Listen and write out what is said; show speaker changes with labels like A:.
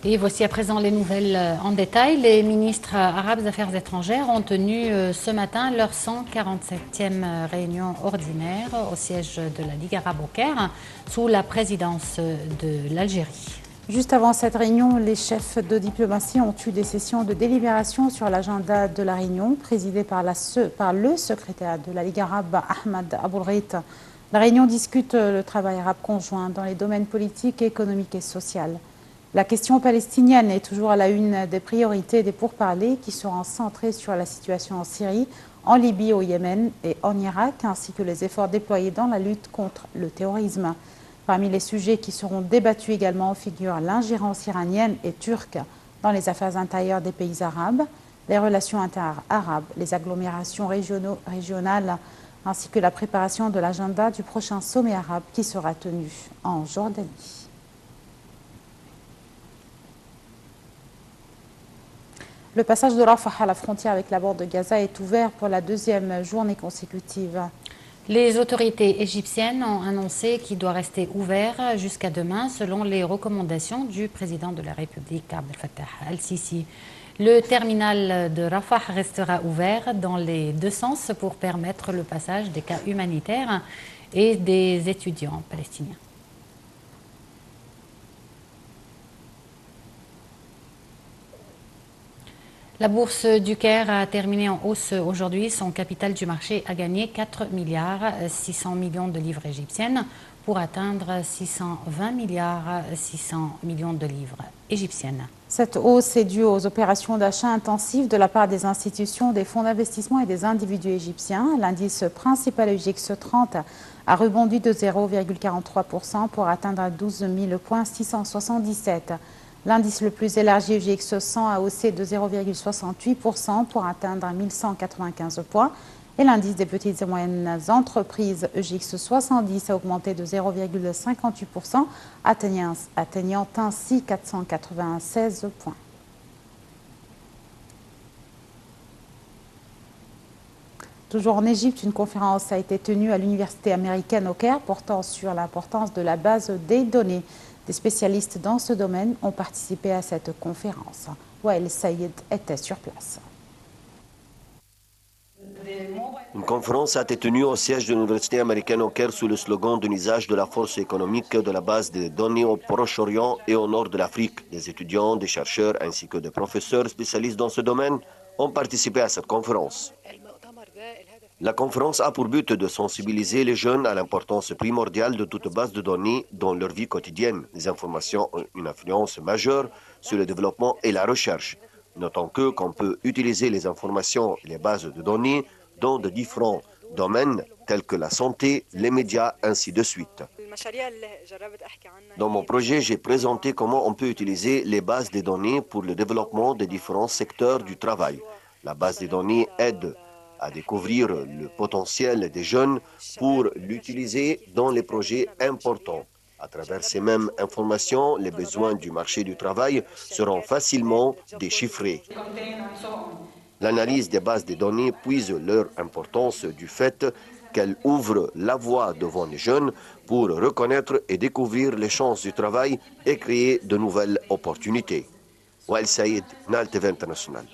A: Et voici à présent les nouvelles en détail. Les ministres arabes des Affaires étrangères ont tenu ce matin leur 147e réunion ordinaire au siège de la Ligue arabe au Caire, sous la présidence de l'Algérie.
B: Juste avant cette réunion, les chefs de diplomatie ont eu des sessions de délibération sur l'agenda de la réunion, présidée par le secrétaire de la Ligue arabe, Ahmad Aboulreit. La réunion discute le travail arabe conjoint dans les domaines politiques, économiques et sociaux. La question palestinienne est toujours à la une des priorités des pourparlers qui seront centrés sur la situation en Syrie, en Libye, au Yémen et en Irak, ainsi que les efforts déployés dans la lutte contre le terrorisme. Parmi les sujets qui seront débattus également figurent l'ingérence iranienne et turque dans les affaires intérieures des pays arabes, les relations inter-arabes, les agglomérations régionales, ainsi que la préparation de l'agenda du prochain sommet arabe qui sera tenu en Jordanie. Le passage de Rafah à la frontière avec la bande de Gaza est ouvert pour la deuxième journée consécutive.
A: Les autorités égyptiennes ont annoncé qu'il doit rester ouvert jusqu'à demain selon les recommandations du président de la République, Abdel Fattah al-Sisi. Le terminal de Rafah restera ouvert dans les deux sens pour permettre le passage des cas humanitaires et des étudiants palestiniens. La bourse du Caire a terminé en hausse aujourd'hui. Son capital du marché a gagné 4 milliards 600 millions de livres égyptiennes pour atteindre 620 milliards 600 millions de livres égyptiennes.
B: Cette hausse est due aux opérations d'achat intensif de la part des institutions, des fonds d'investissement et des individus égyptiens. L'indice principal EGX 30 a rebondi de 0,43% pour atteindre 12 677. L'indice le plus élargi EGX 100 a haussé de 0,68% pour atteindre 1195 points. Et l'indice des petites et moyennes entreprises EGX 70 a augmenté de 0,58%, atteignant ainsi 496 points. Toujours en Égypte, une conférence a été tenue à l'université américaine au Caire portant sur l'importance de la base des données. Des spécialistes dans ce domaine ont participé à cette conférence. Wael Saïd était sur place.
C: Une conférence a été tenue au siège de l'université américaine au Caire sous le slogan d'un usage de la force économique de la base des données au Proche-Orient et au nord de l'Afrique. Des étudiants, des chercheurs ainsi que des professeurs spécialistes dans ce domaine ont participé à cette conférence. La conférence a pour but de sensibiliser les jeunes à l'importance primordiale de toute base de données dans leur vie quotidienne. Les informations ont une influence majeure sur le développement et la recherche. Notons qu'on peut utiliser les informations et les bases de données dans de différents domaines tels que la santé, les médias, ainsi de suite. Dans mon projet, j'ai présenté comment on peut utiliser les bases de données pour le développement des différents secteurs du travail. La base de données aide à découvrir le potentiel des jeunes pour l'utiliser dans les projets importants. À travers ces mêmes informations, les besoins du marché du travail seront facilement déchiffrés. L'analyse des bases de données puise leur importance du fait qu'elles ouvrent la voie devant les jeunes pour reconnaître et découvrir les chances du travail et créer de nouvelles opportunités. Wael Saïd, NAL TV International.